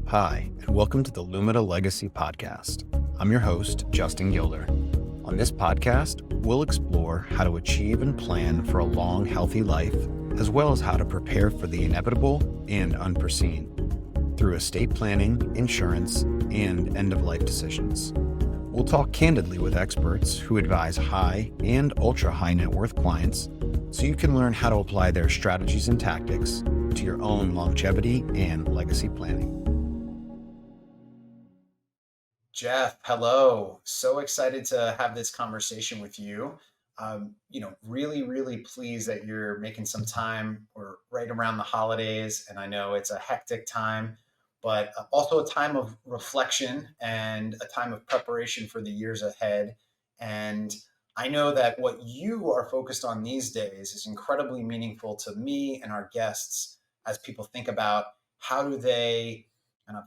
Hi, and welcome to the Lumida Legacy Podcast. I'm your host, Justin Gilder. On this podcast, we'll explore how to achieve and plan for a long, healthy life, as well as how to prepare for the inevitable and unforeseen through estate planning, insurance, and end-of-life decisions. We'll talk candidly with experts who advise high and ultra-high net worth clients so you can learn how to apply their strategies and tactics to your own longevity and legacy planning. Geoff, hello. So excited to have this conversation with you. Really pleased that you're making some time. We're right around the holidays, and I know it's a hectic time, but also a time of reflection and a time of preparation for the years ahead. And I know that what you are focused on these days is incredibly meaningful to me and our guests as people think about how do they kind of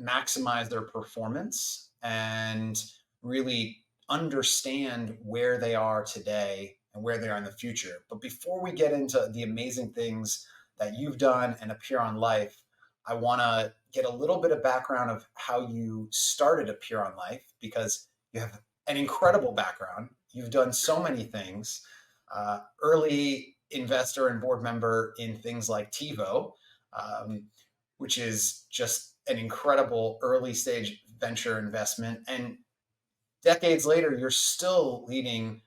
maximize their performance and really understand where they are today and where they are in the future. But before we get into the amazing things that you've done and Apeiron Life, I want to get a little bit of background of how you started Apeiron Life, because you have an incredible background. You've done so many things. Early investor and board member in things like TiVo, which is just an incredible early stage venture investment. And decades later, you're still leading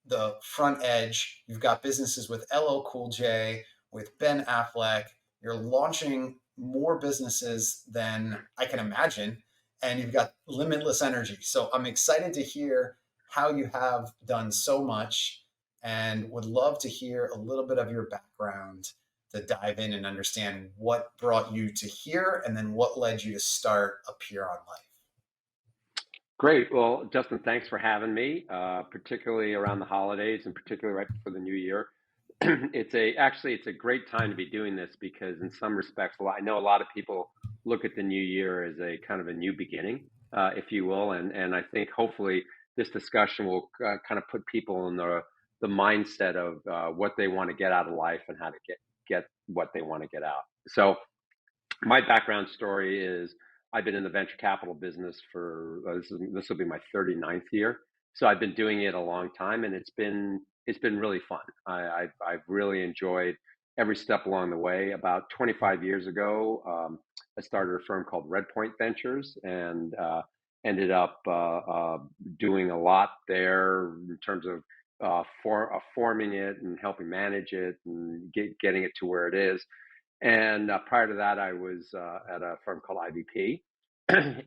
the front edge. You've got businesses with LL Cool J, with Ben Affleck. You're launching more businesses than I can imagine, and you've got limitless energy. So I'm excited to hear how you have done so much and would love to hear a little bit of your background to dive in and understand what brought you to here and then what led you to start Apeiron Life. Great. Well, Justin, thanks for having me, particularly around the holidays and particularly right before the new year. It's a great time to be doing this because in some respects, I know a lot of people look at the new year as a kind of a new beginning, if you will. And I think hopefully this discussion will kind of put people in the mindset of what they want to get out of life and how to get what they want to get out. So my background story is I've been in the venture capital business for this will be my 39th year. So I've been doing it a long time, and it's been really fun. I've really enjoyed every step along the way. About 25 years ago, I started a firm called Redpoint Ventures, and ended up doing a lot there in terms of forming it and helping manage it and getting it to where it is. And prior to that, I was at a firm called IVP.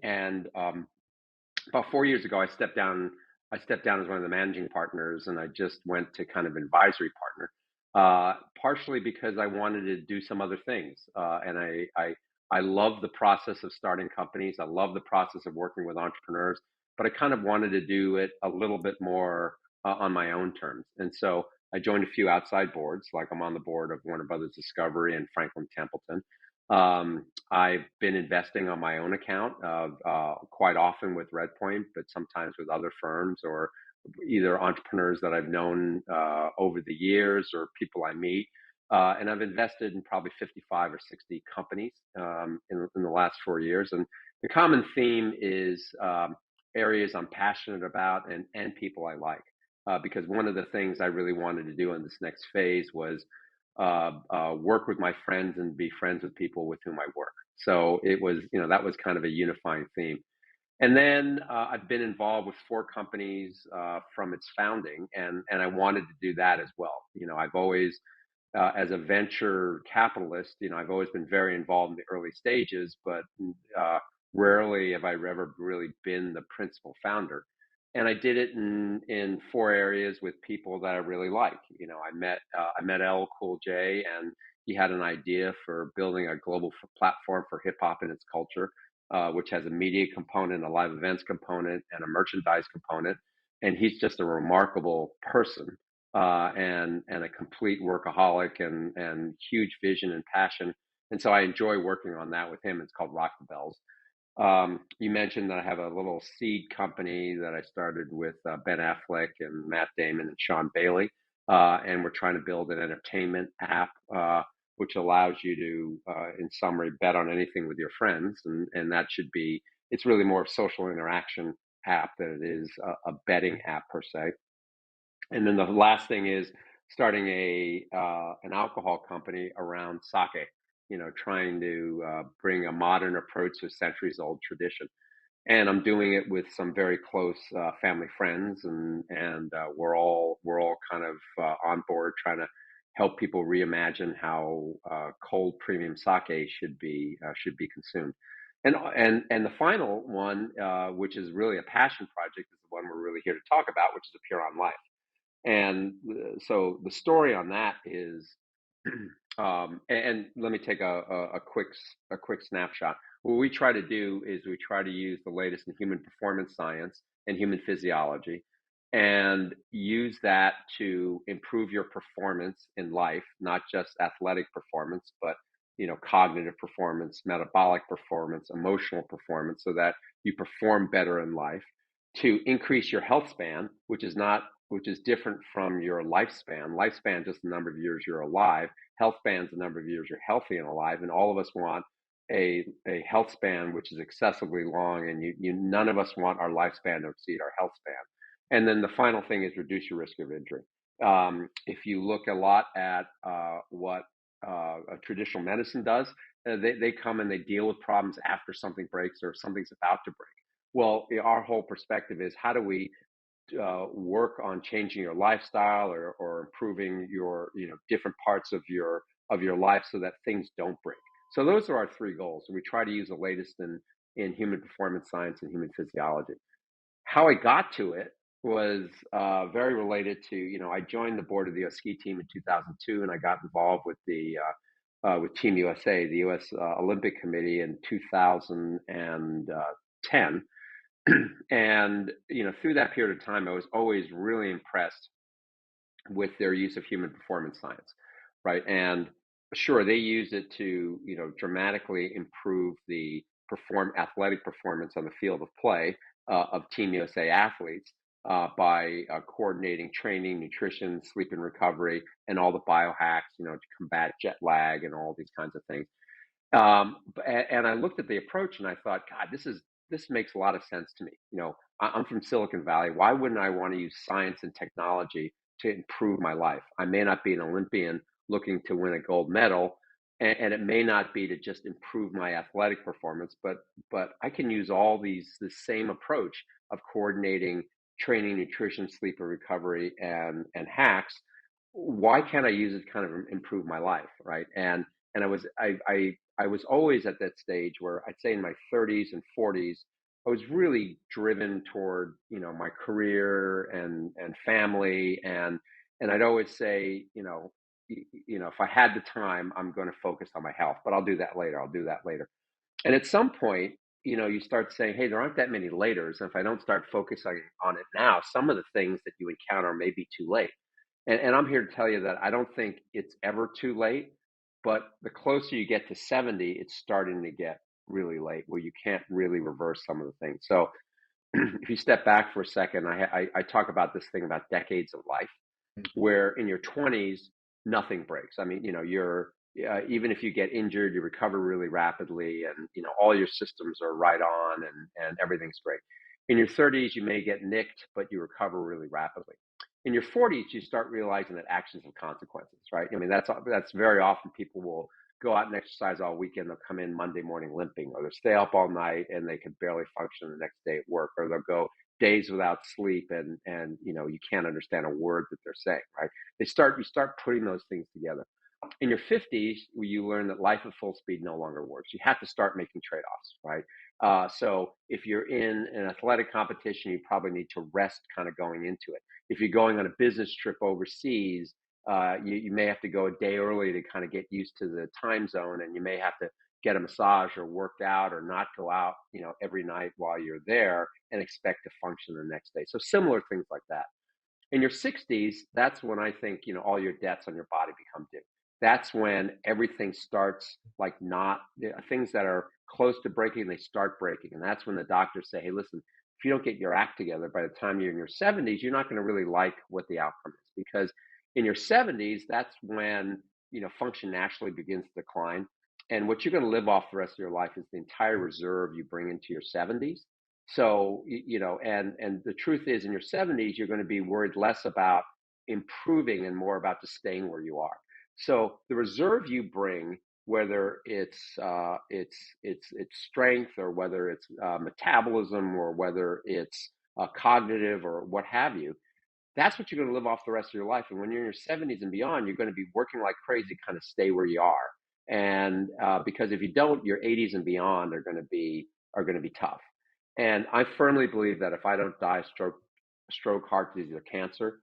And about 4 years ago, I stepped down. I stepped down as one of the managing partners, and I just went to kind of advisory partner, partially because I wanted to do some other things. And I love the process of starting companies. I love the process of working with entrepreneurs, but I kind of wanted to do it a little bit more on my own terms. And so I joined a few outside boards, like I'm on the board of Warner Brothers Discovery and Franklin Templeton. I've been investing on my own account quite often with Redpoint, but sometimes with other firms or either entrepreneurs that I've known over the years or people I meet. And I've invested in probably 55 or 60 companies in the last 4 years. And the common theme is areas I'm passionate about and people I like. Because one of the things I really wanted to do in this next phase was work with my friends and be friends with people with whom I work. So it was, that was kind of a unifying theme. And then I've been involved with 4 companies from its founding, and I wanted to do that as well. I've always, as a venture capitalist, I've always been very involved in the early stages, but rarely have I ever really been the principal founder. And I did it in 4 areas with people that I really like. I met L Cool J, and he had an idea for building a global platform for hip hop and its culture, which has a media component, a live events component, and a merchandise component. And he's just a remarkable person, and a complete workaholic and huge vision and passion. And so I enjoy working on that with him. It's called Rock the Bells. You mentioned that I have a little seed company that I started with Ben Affleck and Matt Damon and Sean Bailey, and we're trying to build an entertainment app which allows you to, in summary, bet on anything with your friends, and that should be. It's really more of social interaction app than it is a betting app per se. And then the last thing is starting a an alcohol company around sake. Trying to bring a modern approach to a centuries old tradition. And I'm doing it with some very close family friends, and we're all kind of on board trying to help people reimagine how cold premium sake should be consumed. And the final one, which is really a passion project, is the one we're really here to talk about, which is Apeiron Life. And so the story on that is, and let me take a quick snapshot. What we try to do is we try to use the latest in human performance science and human physiology, and use that to improve your performance in life, not just athletic performance, but cognitive performance, metabolic performance, emotional performance, so that you perform better in life. To increase your health span, which is different from your lifespan. Lifespan is just the number of years you're alive. Health span is the number of years you're healthy and alive. And all of us want a health span which is excessively long, and none of us want our lifespan to exceed our health span. And then the final thing is reduce your risk of injury. If you look a lot at what a traditional medicine does, they come and they deal with problems after something breaks or something's about to break. Well, our whole perspective is, how do we work on changing your lifestyle, or improving your different parts of your life so that things don't break. So those are our three goals, and we try to use the latest in human performance science and human physiology. How I got to it was very related to, I joined the board of the US ski team in 2002, and I got involved with the with Team USA, the US Olympic Committee, in 2010. And through that period of time, I was always really impressed with their use of human performance science, right? And sure, they use it to dramatically improve the athletic performance on the field of play of Team USA athletes, by coordinating training, nutrition, sleep and recovery, and all the biohacks, to combat jet lag and all these kinds of things. And I looked at the approach and I thought, God, this makes a lot of sense to me. I'm from Silicon Valley. Why wouldn't I want to use science and technology to improve my life? I may not be an Olympian looking to win a gold medal, and it may not be to just improve my athletic performance, but I can use all the same approach of coordinating training, nutrition, sleep and recovery, and hacks. Why can't I use it to kind of improve my life, right? And I was always at that stage where, I'd say in my 30s and 40s, I was really driven toward, my career and family, and I'd always say, if I had the time, I'm going to focus on my health, but I'll do that later. I'll do that later. And at some point, you start saying, hey, there aren't that many laters. And if I don't start focusing on it now, some of the things that you encounter may be too late. And I'm here to tell you that I don't think it's ever too late, but the closer you get to 70, it's starting to get really late, where you can't really reverse some of the things. So if you step back for a second, I talk about this thing about decades of life, where in your 20s, nothing breaks. I mean, you're even if you get injured, you recover really rapidly, and all your systems are right on, and everything's great. In your 30s, you may get nicked, but you recover really rapidly. In your 40s, you start realizing that actions have consequences, right? I mean, that's very often people will go out and exercise all weekend. They'll come in Monday morning limping, or they'll stay up all night and they can barely function the next day at work, or they'll go days without sleep, and you can't understand a word that they're saying, right? You start putting those things together. In your 50s, you learn that life at full speed no longer works. You have to start making trade-offs, right? So if you're in an athletic competition, you probably need to rest kind of going into it. If you're going on a business trip overseas, you may have to go a day early to kind of get used to the time zone, and you may have to get a massage or work out, or not go out, every night while you're there and expect to function the next day. So similar things like that. In your 60s, that's when I think, all your debts on your body become due. That's when everything starts, like, not things that are close to breaking, they start breaking. And that's when the doctors say, hey, listen, if you don't get your act together by the time you're in your 70s, you're not going to really like what the outcome is, because in your 70s, that's when function naturally begins to decline. And what you're going to live off the rest of your life is the entire reserve you bring into your 70s. So, and the truth is in your 70s, you're going to be worried less about improving and more about just staying where you are. So the reserve you bring, whether it's strength, or whether it's metabolism, or whether it's cognitive, or what have you, that's what you're going to live off the rest of your life. And when you're in your 70s and beyond, you're going to be working like crazy to kind of stay where you are. And because if you don't, your 80s and beyond are going to be tough. And I firmly believe that if I don't die of stroke, heart disease, or cancer,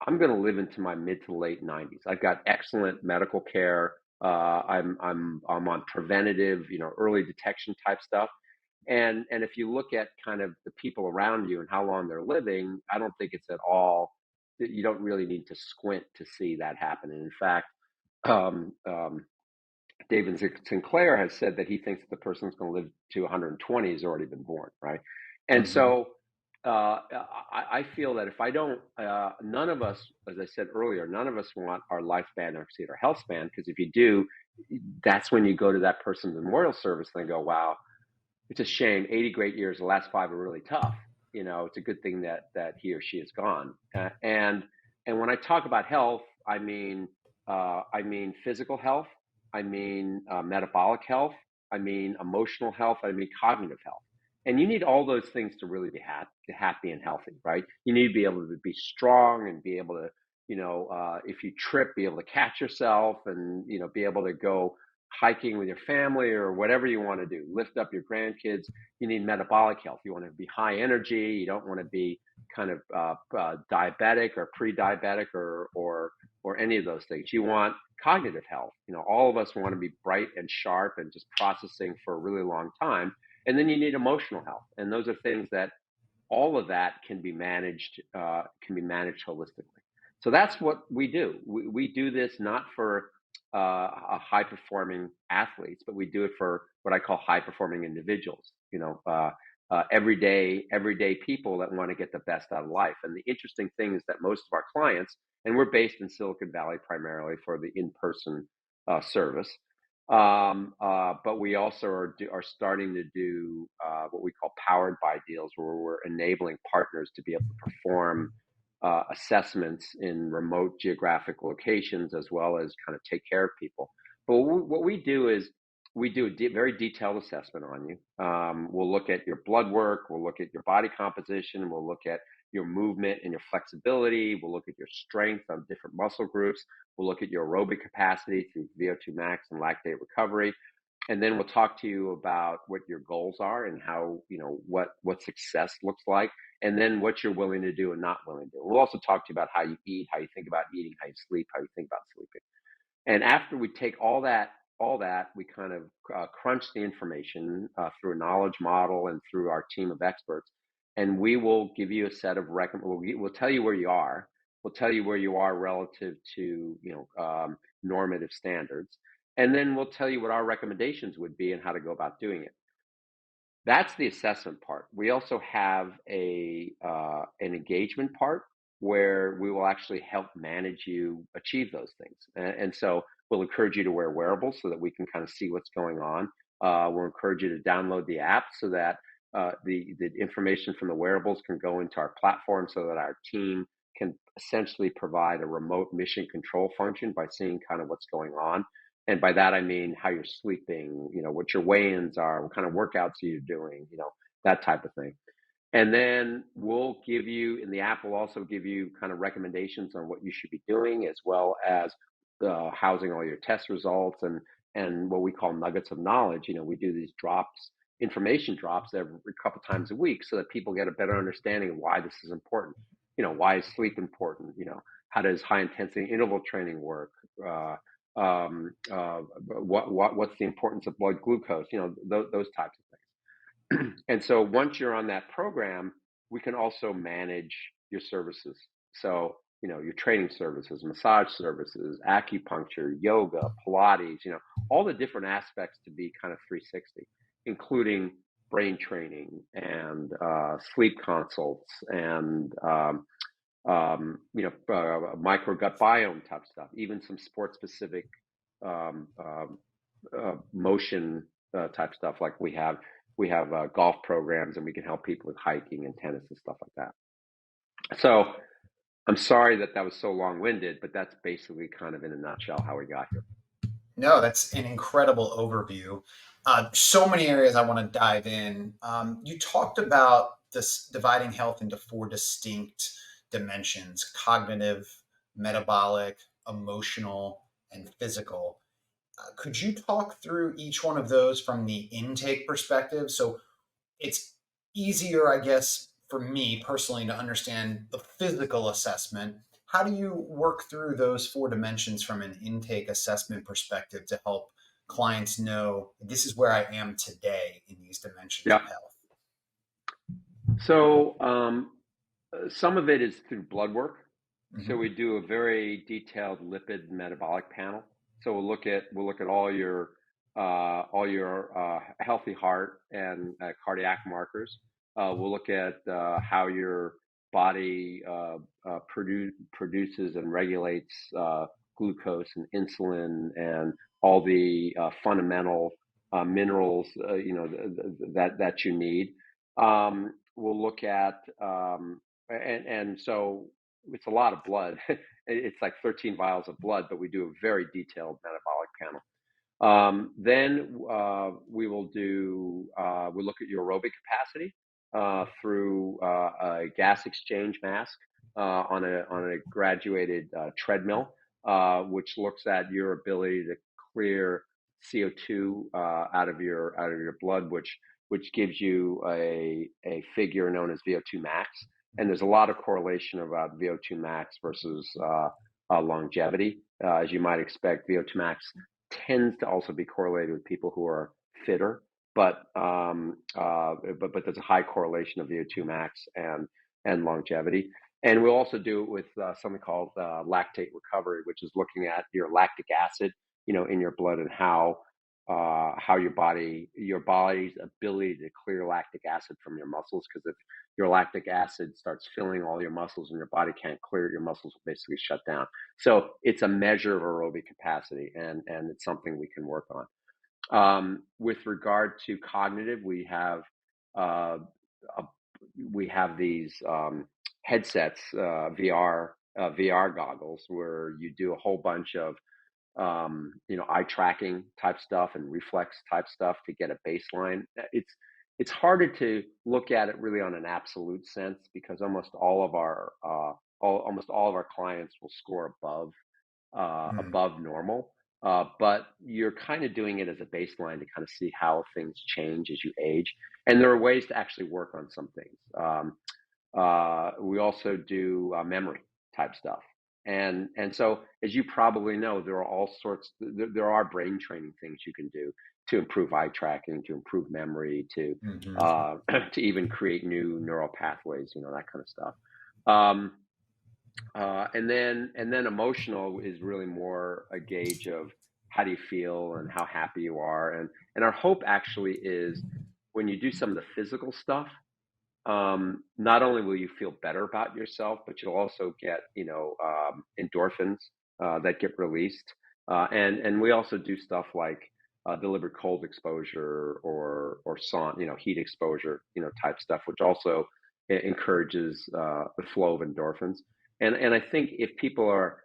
I'm going to live into my mid to late 90s. I've got excellent medical care. I'm on preventative, early detection type stuff. And if you look at kind of the people around you and how long they're living, I don't think it's at all, you don't really need to squint to see that happen. And in fact, um, um, David Sinclair has said that he thinks that the person's going to live to 120 has already been born, right? And Hmm. so I feel that if I don't, none of us, as I said earlier, none of us want our lifespan to exceed our health span, because if you do, that's when you go to that person's memorial service and they go, wow, it's a shame. 80 great years. The last 5 are really tough. It's a good thing that he or she is gone. And when I talk about health, I mean physical health. I mean metabolic health. I mean emotional health. I mean cognitive health. And you need all those things to really be happy and healthy, right? You need to be able to be strong and be able to, if you trip, be able to catch yourself, and be able to go hiking with your family or whatever you want to do, lift up your grandkids. You need metabolic health. You want to be high energy. You don't want to be kind of diabetic or pre-diabetic, or any of those things. You want cognitive health. All of us want to be bright and sharp and just processing for a really long time. And then you need emotional health. And those are things that all of that can be managed holistically. So that's what we do. We do this not for high performing athletes, but we do it for what I call high performing individuals. Everyday people that want to get the best out of life. And the interesting thing is that most of our clients, and we're based in Silicon Valley primarily for the in-person service, but we also are starting to do what we call powered by deals, where we're enabling partners to be able to perform assessments in remote geographic locations, as well as kind of take care of people. But what we do is we do a very detailed assessment on you. We'll look at your blood work, we'll look at your body composition, we'll look at your movement and your flexibility, we'll look at your strength on different muscle groups, we'll look at your aerobic capacity through VO2 max and lactate recovery. And then we'll talk to you about what your goals are and how, what success looks like, and then what you're willing to do and not willing to do. We'll also talk to you about how you eat, how you think about eating, how you sleep, how you think about sleeping. And after we take all that, we kind of crunch the information through a knowledge model and through our team of experts, and we will give you a set of we'll tell you where you are. We'll tell you where you are relative to normative standards, and then we'll tell you what our recommendations would be and how to go about doing it. That's the assessment part. We also have an engagement part where we will actually help manage you achieve those things. And so we'll encourage you to wear wearables so that we can kind of see what's going on. We'll encourage you to download the app so that the information from the wearables can go into our platform, so that our team can essentially provide a remote mission control function by seeing kind of what's going on. And by that, I mean how you're sleeping, what your weigh-ins are, what kind of workouts you're doing, that type of thing. And then we'll give you, and the app will also give you kind of recommendations on what you should be doing, as well as housing all your test results and what we call nuggets of knowledge. We do these drops, information drops every couple times a week, so that people get a better understanding of why this is important. Why is sleep important? How does high intensity interval training work? What's the importance of blood glucose? Those types of things. And so once you're on that program, we can also manage your services. So your training services, massage services, acupuncture, yoga, Pilates, all the different aspects to be kind of 360, including brain training and sleep consults and micro gut biome type stuff, even some sports specific motion type stuff. Like we have golf programs, and we can help people with hiking and tennis and stuff like that. So I'm sorry that that was so long-winded, but that's basically kind of in a nutshell how we got here. No, that's an incredible overview. So many areas I want to dive in. You talked about this dividing health into four distinct dimensions: cognitive, metabolic, emotional, and physical. Could you talk through each one of those from the intake perspective? So it's easier, I guess, for me personally to understand the physical assessment. How do you work through those four dimensions from an intake assessment perspective to help clients know this is where I am today in these dimensions of Yeah. health? So some of it is through blood work. So Hmm. we do a very detailed lipid metabolic panel. So we'll look at all your healthy heart and cardiac markers. We'll look at how your body produces and regulates glucose and insulin and all the fundamental minerals, that you need. We'll look at and so it's a lot of blood. It's like 13 vials of blood, but we do a very detailed metabolic panel. Then we look at your aerobic capacity through a gas exchange mask on a graduated treadmill, which looks at your ability to clear CO2 out of your blood, which gives you a figure known as VO2 max. And there's a lot of correlation about VO2 max versus longevity. As you might expect, VO2 max tends to also be correlated with people who are fitter, but there's a high correlation of VO2 max and longevity. And we'll also do it with something called lactate recovery, which is looking at your lactic acid, in your blood, and how your body's ability to clear lactic acid from your muscles. Because if your lactic acid starts filling all your muscles and your body can't clear it, your muscles will basically shut down. So it's a measure of aerobic capacity, and it's something we can work on. With regard to cognitive, uh, uh, we have these headsets, VR goggles, where you do a whole bunch of eye tracking type stuff and reflex type stuff to get a baseline. It's harder to look at it really on an absolute sense, because almost all of our clients will score Mm. above normal. But you're kind of doing it as a baseline to kind of see how things change as you age. And there are ways to actually work on some things. We also do memory type stuff. And so, as you probably know, there are all sorts. There are brain training things you can do to improve eye tracking, to improve memory, to Hmm. to even create new neural pathways, that kind of stuff. Um, and then emotional is really more a gauge of how do you feel and how happy you are. And our hope actually is, when you do some of the physical stuff, not only will you feel better about yourself, but you'll also get, endorphins that get released. And we also do stuff like delivered cold exposure or sauna, heat exposure, type stuff, which also encourages the flow of endorphins. And I think if people are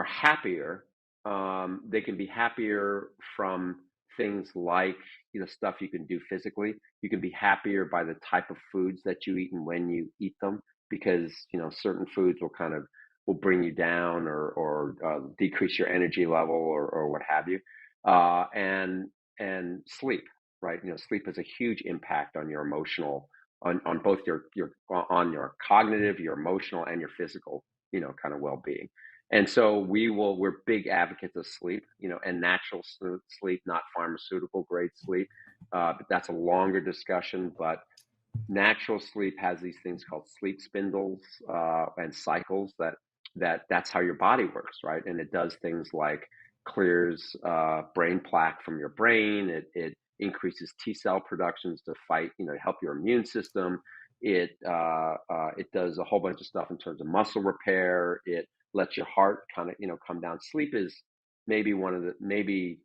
happier, they can be happier from things like, stuff you can do physically. You can be happier by the type of foods that you eat and when you eat them, because certain foods will bring you down, or decrease your energy level, or what have you. And sleep, right? Sleep has a huge impact on your emotional, on both on your cognitive, your emotional, and your physical, kind of well-being. And so we're big advocates of sleep, and natural sleep, not pharmaceutical grade sleep. But that's a longer discussion. But natural sleep has these things called sleep spindles and cycles, that's how your body works, right? And it does things like clears brain plaque from your brain. It increases T cell productions to fight, to help your immune system. It does a whole bunch of stuff in terms of muscle repair. It lets your heart kind of, come down. Sleep is maybe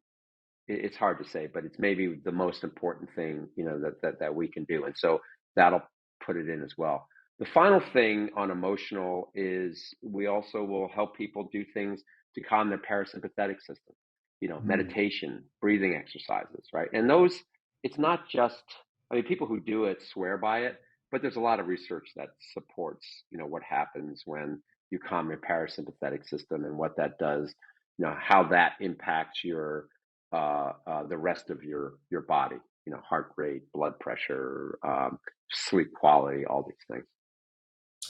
it's hard to say, but it's maybe the most important thing, that we can do. And so that'll put it in as well. The final thing on emotional is we also will help people do things to calm their parasympathetic system, Mm, meditation, breathing exercises, right? And those, it's not just, I mean, people who do it swear by it, but there's a lot of research that supports, what happens when you calm your parasympathetic system and what that does, how that impacts the rest of your body, heart rate, blood pressure, sleep quality, all these things.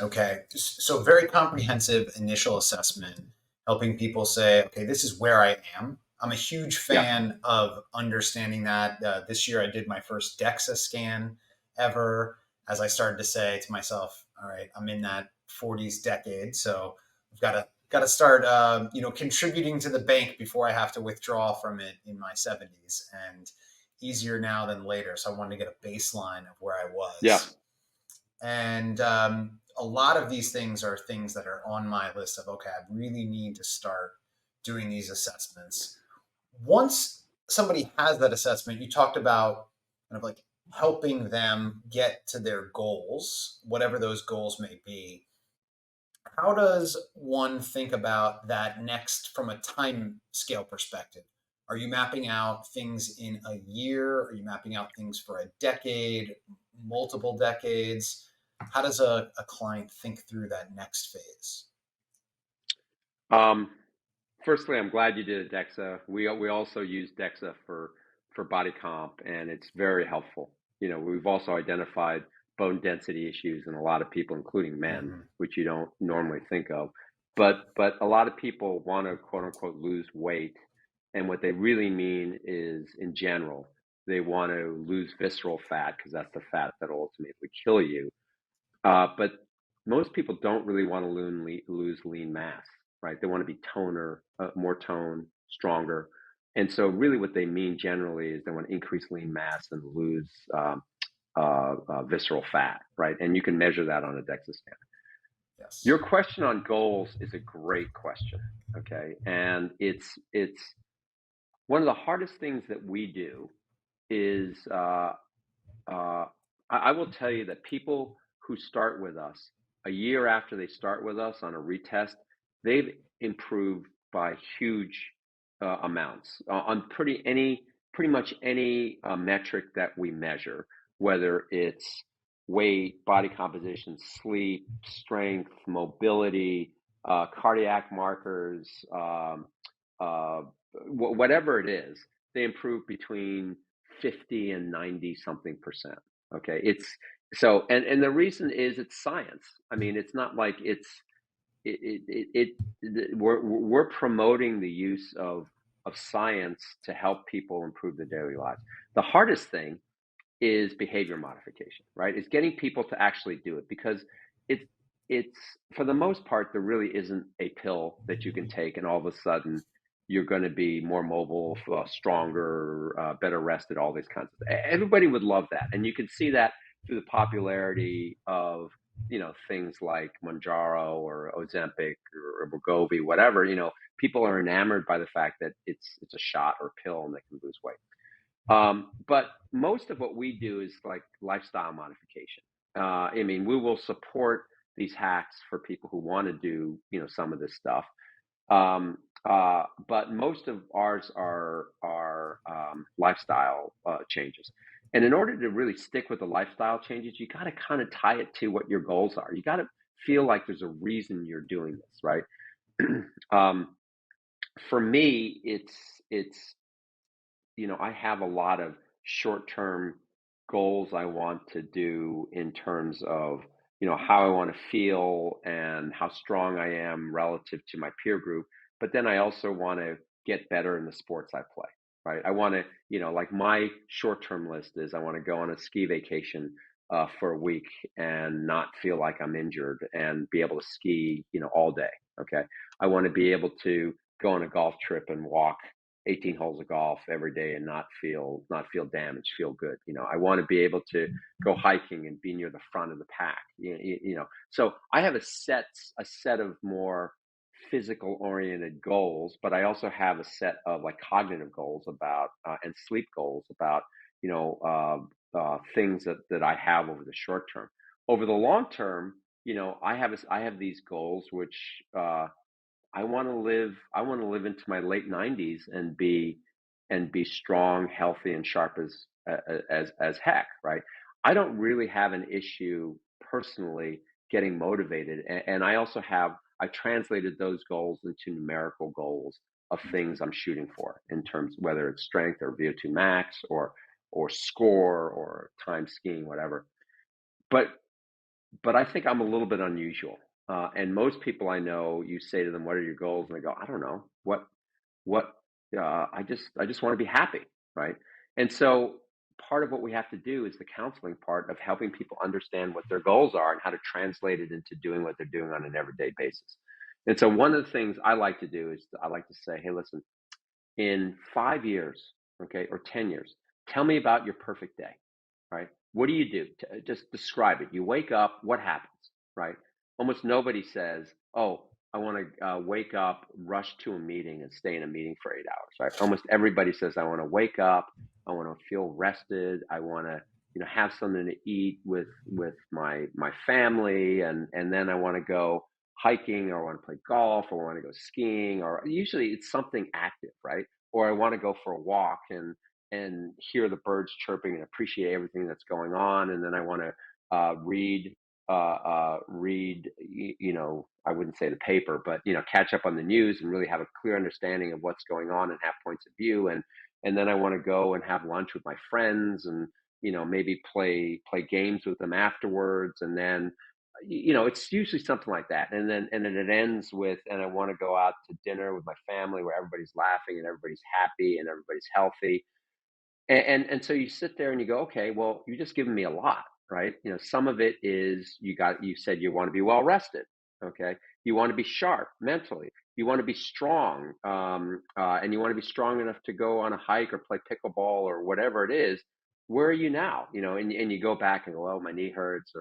okay. So very comprehensive initial assessment, helping people say, okay, this is where I am. I'm a huge Yeah. fan of understanding that. This year I did my first DEXA scan ever, as I started to say to myself, all right, I'm in that 40s decade. So I've got to start, contributing to the bank before I have to withdraw from it in my 70s, and easier now than later. So I wanted to get a baseline of where I Yeah. was. And a lot of these things are things that are on my list of, okay, I really need to start doing these assessments. Once somebody has that assessment, you talked about kind of like helping them get to their goals, whatever those goals may be. How does one think about that next from a time scale perspective? Are you mapping out things in a year? Are you mapping out things for a decade, multiple decades? How does a client think through that next phase? Um, Firstly, I'm glad you did a DEXA. We also use DEXA for body comp, and it's very helpful. We've also identified bone density issues in a lot of people, including men, Hmm. which you don't normally think of. But a lot of people want to quote unquote lose weight, and what they really mean is, in general, they want to lose visceral fat because that's the fat that will ultimately kill you. But most people don't really want to lose lean mass, right? They want to be toner, more tone, stronger. And so, really, what they mean generally is they want to increase lean mass and lose visceral fat, right? And you can measure that on a DEXA scan. Yes. Your question on goals is a great question, okay? And it's one of the hardest things that we do is uh, I will tell you that people who start with us a year after they start with us on a retest, they've improved by huge amounts on pretty much any metric that we measure, whether it's weight, body composition, sleep, strength, mobility, cardiac markers, uh, whatever it is, they improve between 50 and 90 something percent. Okay. And the reason is it's science. I mean, it's not like we're promoting the use of science to help people improve their daily lives. The hardest thing is behavior modification, right? It's getting people to actually do it because it's, it's for the most part, there really isn't a pill that you can take and all of a sudden you're going to be more mobile, stronger, better rested, all these kinds of things. Everybody would love that. And you can see that through the popularity of, things like Manjaro or Ozempic or Wegovy, whatever, people are enamored by the fact that it's a shot or pill and they can lose weight. But most of what we do is like lifestyle modification. I mean, we will support these hacks for people who want to do, some of this stuff. But most of ours are lifestyle changes. And in order to really stick with the lifestyle changes, you got to kind of tie it to what your goals are. You got to feel like there's a reason you're doing this, right? um, for me, it's I have a lot of short-term goals I want to do in terms of, how I want to feel and how strong I am relative to my peer group. But then I also want to get better in the sports I play, right? I want to, like my short-term list is I want to go on a ski vacation for a week and not feel like I'm injured and be able to ski, all day. Okay. I want to be able to go on a golf trip and walk 18 holes of golf every day and not feel damaged, feel good. I want to be able to go hiking and be near the front of the pack. So I have a set of more physical oriented goals, but I also have a set of like cognitive goals about and sleep goals about you know things that I have over the short term. Over the long term, I have these goals which I want to live into my late 90s and be strong, healthy, and sharp as heck, right? I don't really have an issue personally getting motivated, and I translated those goals into numerical goals of things I'm shooting for in terms whether it's strength or VO2 max or score or time skiing, whatever. But but I think I'm a little bit unusual. And most people I know, you say to them, "What are your goals?" And they go, "I don't know. What? I just want to be happy, right?" And so part of what we have to do is the counseling part of helping people understand what their goals are and how to translate it into doing what they're doing on an everyday basis. And so one of the things I like to do is I like to say, "Hey, listen, in 5 years, okay, or 10 years, tell me about your perfect day, right? What do you do? Just describe it. You wake up, what happens, right? Almost nobody says, oh, I want to wake up, rush to a meeting, and stay in a meeting for 8 hours, right? Almost everybody says, I want to wake up, I want to feel rested, I want to, have something to eat with my family, and then I want to go hiking, or I want to play golf, or I want to go skiing, or usually it's something active, right? Or I want to go for a walk and hear the birds chirping and appreciate everything that's going on, and then I want to read, I wouldn't say the paper, but catch up on the news and really have a clear understanding of what's going on and have points of view, and then I want to go and have lunch with my friends and maybe play games with them afterwards, and then it's usually something like that. And then it ends with, and I want to go out to dinner with my family where everybody's laughing and everybody's happy and everybody's healthy. And so you sit there and you go, okay, well, you just given me a lot, right? Some of it is you said you want to be well rested. Okay. You want to be sharp mentally. You want to be strong. And you want to be strong enough to go on a hike or play pickleball or whatever it is. Where are you now? And you go back and go, oh, my knee hurts,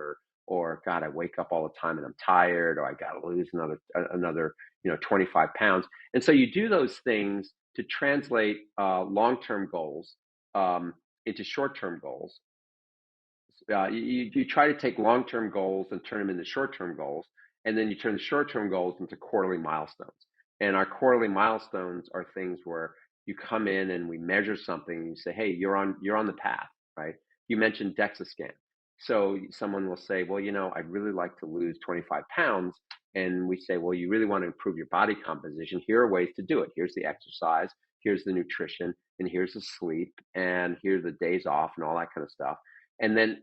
or God, I wake up all the time and I'm tired, or I got to lose another 25 pounds. And so you do those things to translate long-term goals into short-term goals. You try to take long-term goals and turn them into short-term goals, and then you turn the short-term goals into quarterly milestones. And our quarterly milestones are things where you come in and we measure something and you say, hey, you're on the path, right? You mentioned DEXA scan. So someone will say, well, I'd really like to lose 25 pounds. And we say, well, you really want to improve your body composition. Here are ways to do it. Here's the exercise, here's the nutrition, and here's the sleep, and here's the days off, and all that kind of stuff. And then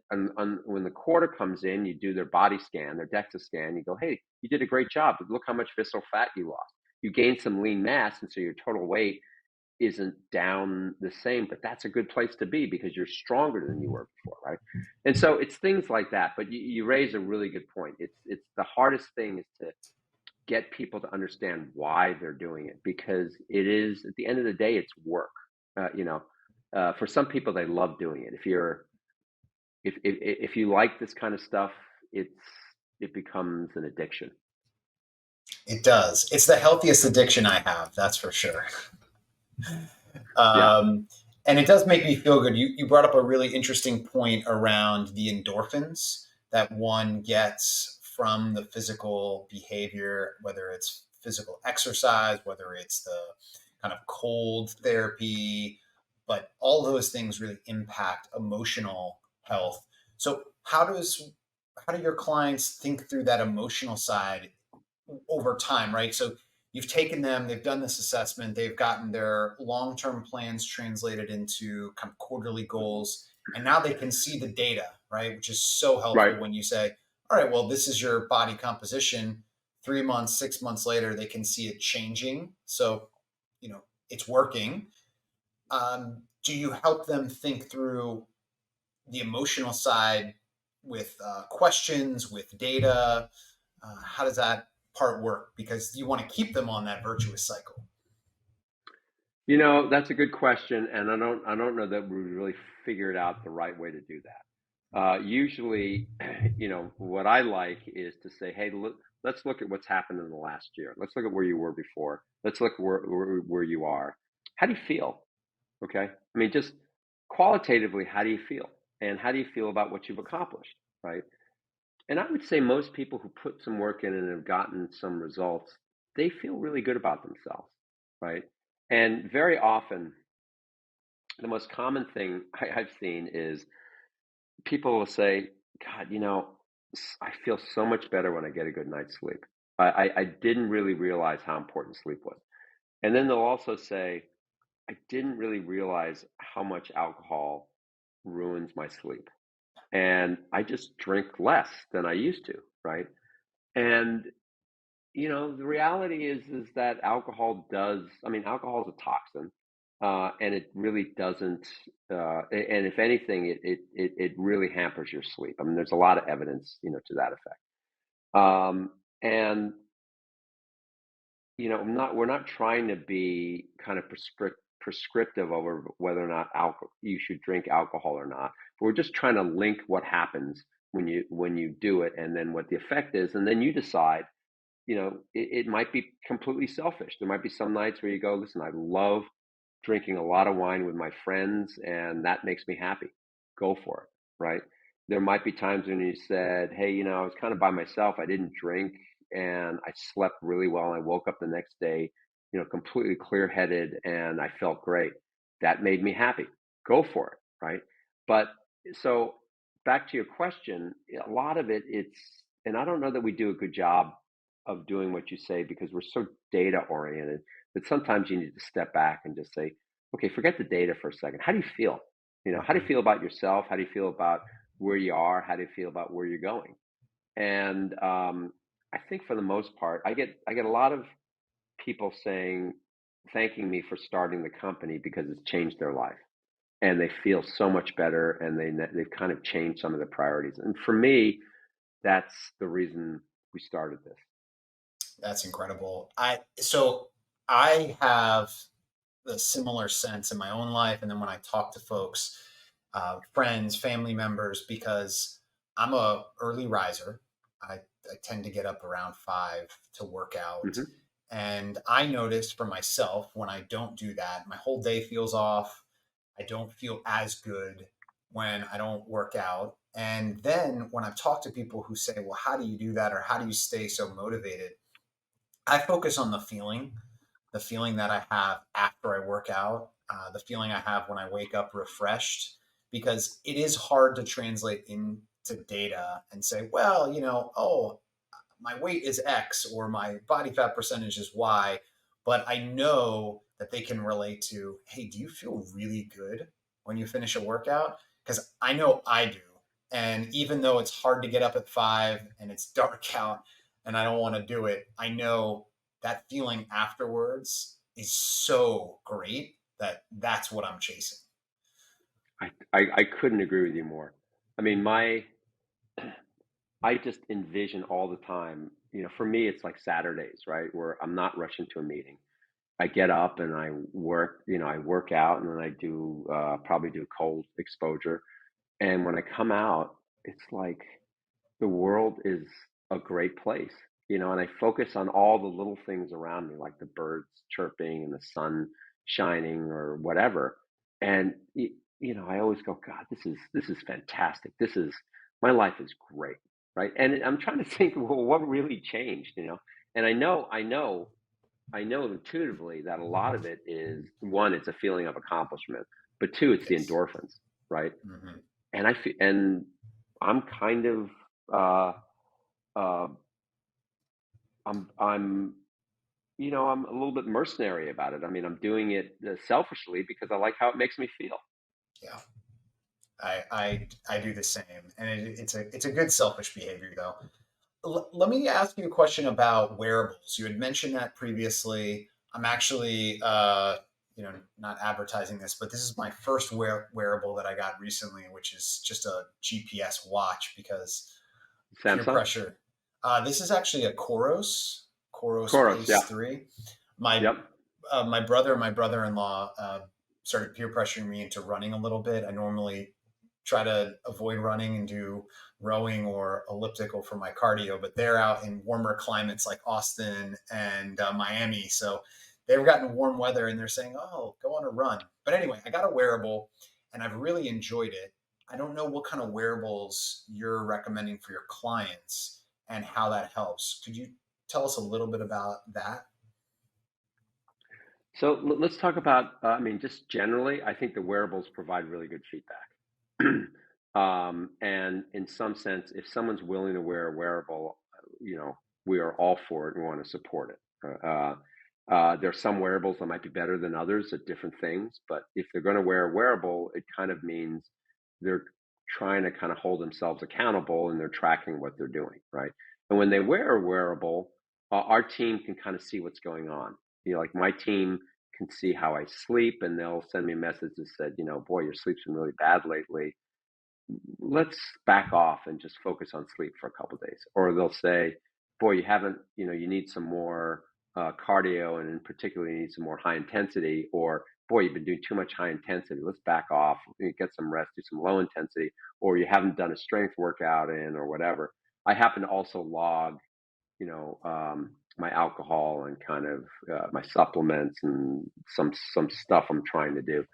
when the quarter comes in, you do their body scan, their DEXA scan. You go, hey, you did a great job. Look how much visceral fat you lost. You gained some lean mass, and so your total weight isn't down the same, but that's a good place to be because you're stronger than you were before, right? And so it's things like that. But you raise a really good point. It's the hardest thing is to get people to understand why they're doing it, because it is, at the end of the day, it's work. For some people, they love doing it. If you like this kind of stuff, it becomes an addiction. It does. It's the healthiest addiction I have, that's for sure. Yeah. And it does make me feel good. You brought up a really interesting point around the endorphins that one gets from the physical behavior, whether it's physical exercise, whether it's the kind of cold therapy, but all those things really impact emotional health. So how do your clients think through that emotional side over time, right? So you've taken them, they've done this assessment, they've gotten their long-term plans translated into kind of quarterly goals, and now they can see the data, right? Which is so Right. helpful when you say, all right, well, this is your body composition. 3 months, 6 months later, they can see it changing. So, it's working. Do you help them think through the emotional side with questions, with data? How does that part work? Because you want to keep them on that virtuous cycle. That's a good question, and I don't know that we really figured out the right way to do that. Usually, what I like is to say, hey, look. let's look at what's happened in the last year. Let's look at where you were before. Let's look where you are. How do you feel? Okay. I mean, just qualitatively, how do you feel? And how do you feel about what you've accomplished? Right. And I would say most people who put some work in and have gotten some results, they feel really good about themselves. Right. And very often, the most common thing I've seen is people will say, God, I feel so much better when I get a good night's sleep. I didn't really realize how important sleep was. And then they'll also say, I didn't really realize how much alcohol ruins my sleep. And I just drink less than I used to, right? And the reality is that alcohol is a toxin, and it really doesn't. And if anything, it really hampers your sleep. I mean, there's a lot of evidence, to that effect. And we're not trying to be kind of prescriptive over whether or not you should drink alcohol or not. But we're just trying to link what happens when you do it, and then what the effect is, and then you decide. It might be completely selfish. There might be some nights where you go, listen, I love drinking a lot of wine with my friends, and that makes me happy. Go for it, right? There might be times when you said, hey, I was kind of by myself. I didn't drink, and I slept really well. And I woke up the next day, completely clear headed, and I felt great. That made me happy. Go for it, right? But so back to your question, a lot of and I don't know that we do a good job of doing what you say because we're so data oriented that sometimes you need to step back and just say, okay, forget the data for a second. How do you feel? How do you Mhm. feel about yourself? How do you feel about where you are? How do you feel about where you're going? And I think for the most part, I get a lot of people thanking me for starting the company because it's changed their life, and they feel so much better, and they've kind of changed some of the priorities. And for me, that's the reason we started this. That's incredible. I have the similar sense in my own life, and then when I talk to folks, friends, family members, because I'm a early riser. I tend to get up around 5 to work out, Hmm. and I notice for myself when I don't do that, my whole day feels off. I don't feel as good when I don't work out. And then when I've talked to people who say, well, how do you do that? Or how do you stay so motivated? I focus on the feeling that I have after I work out, the feeling I have when I wake up refreshed, because it is hard to translate into data and say, well, oh, my weight is X or my body fat percentage is Y, but I know that they can relate to, hey, do you feel really good when you finish a workout? Because I know I do. And even though it's hard to get up at 5 and it's dark out and I don't want to do it, I know that feeling afterwards is so great that that's what I'm chasing. I couldn't agree with you more. I mean, I just envision all the time, for me, it's like Saturdays, right? Where I'm not rushing to a meeting. I get up and I work out, and then I do, probably do cold exposure. And when I come out, it's like the world is a great place, and I focus on all the little things around me, like the birds chirping and the sun shining or whatever. And I always go, God, this is fantastic. My life is great, right? And I'm trying to think, well, what really changed? And I know intuitively that a lot of it is, one, it's a feeling of accomplishment, but two, it's the Yes. endorphins, right? Hmm. And I'm kind of uh, uh, I'm a little bit mercenary about it. I mean, I'm doing it selfishly because I like how it makes me feel. Yeah. I do the same, and it's a good selfish behavior though. Let me ask you a question about wearables. You had mentioned that previously. I'm actually, not advertising this, but this is my first wearable that I got recently, which is just a GPS watch because peer Samsung? pressure. This is actually a Coros Chorus, Pace yeah. 3. My Yep. my brother and my brother-in-law started peer pressuring me into running a little bit. I normally try to avoid running and do rowing or elliptical for my cardio, but they're out in warmer climates like Austin and Miami. So they've gotten warm weather and they're saying, oh, go on a run. But anyway, I got a wearable and I've really enjoyed it. I don't know what kind of wearables you're recommending for your clients and how that helps. Could you tell us a little bit about that? So let's talk about, I mean, just generally, I think the wearables provide really good feedback. And in some sense, if someone's willing to wear a wearable, we are all for it and we want to support it. There are some wearables that might be better than others at different things, but if they're going to wear a wearable, it kind of means they're trying to kind of hold themselves accountable and they're tracking what they're doing, right? And when they wear a wearable, our team can kind of see what's going on. Like my team can see how I sleep, and they'll send me a message that said, boy, your sleep's been really bad lately. Let's back off and just focus on sleep for a couple of days. Or they'll say, boy, you haven't, you need some more cardio, and in particular, you need some more high intensity. Or, boy, you've been doing too much high intensity. Let's back off, get some rest, do some low intensity. Or you haven't done a strength workout in, or whatever. I happen to also log my alcohol and kind of my supplements and some stuff I'm trying to do.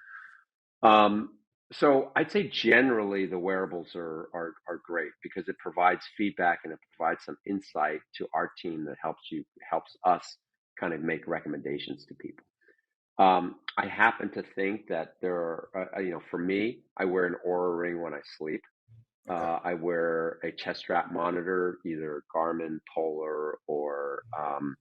Um, so I'd say generally the wearables are great because it provides feedback and it provides some insight to our team that helps us kind of make recommendations to people. I happen to think that there are, for me, I wear an Aura ring when I sleep. Okay. I wear a chest strap monitor, either Garmin, Polar, or um,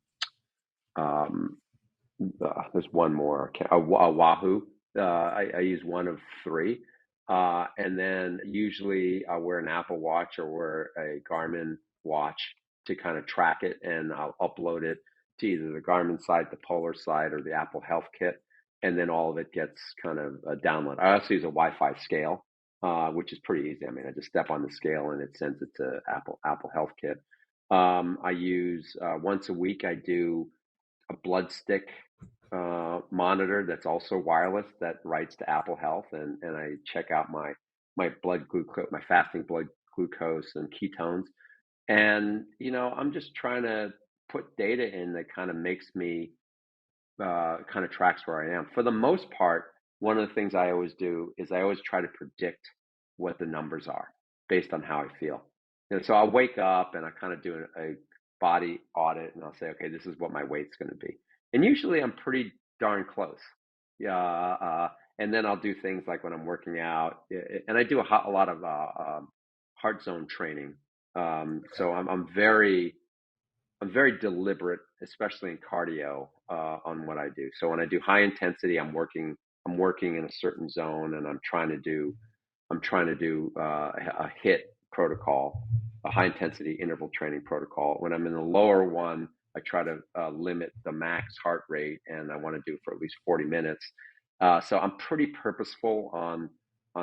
there's one more, a Wahoo. I use one of three. And then usually I'll wear an Apple Watch or wear a Garmin watch to kind of track it, and I'll upload it to either the Garmin site, the Polar site, or the Apple Health Kit. And then all of it gets kind of downloaded. I also use a Wi-Fi scale, which is pretty easy. I mean, I just step on the scale and it sends it to Apple Health Kit. I use once a week. I do a blood stick monitor that's also wireless that writes to Apple Health, and I check out my blood glucose, my fasting blood glucose and ketones. And I'm just trying to put data in that kind of makes me kind of tracks where I am. For the most part, one of the things I always do is I always try to predict what the numbers are based on how I feel. So I'll wake up and I kind of do a body audit and I'll say, okay, this is what my weight's going to be. And usually I'm pretty darn close. Yeah. And then I'll do things like when I'm working out, and I do a lot of heart zone training. Okay. So I'm very deliberate, especially in cardio, on what I do. So when I do high intensity, I'm working in a certain zone, and I'm trying to do a hit protocol, a high intensity interval training protocol. When I'm in the lower one, I try to limit the max heart rate, and I want to do for at least 40 minutes. So I'm pretty purposeful on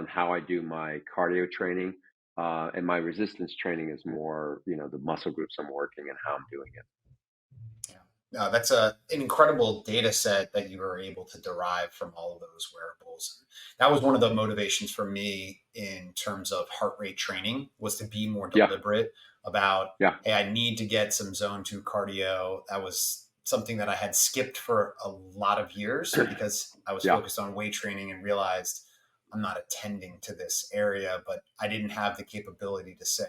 how I do my cardio training. And my resistance training is more, the muscle groups I'm working and how I'm doing it. Yeah. No, that's an incredible data set that you were able to derive from all of those wearables. That was one of the motivations for me in terms of heart rate training was to be more Yeah, deliberate about, yeah, hey, I need to get some zone two cardio. That was something that I had skipped for a lot of years because I was yeah. focused on weight training and realized I'm not attending to this area, but I didn't have the capability to say,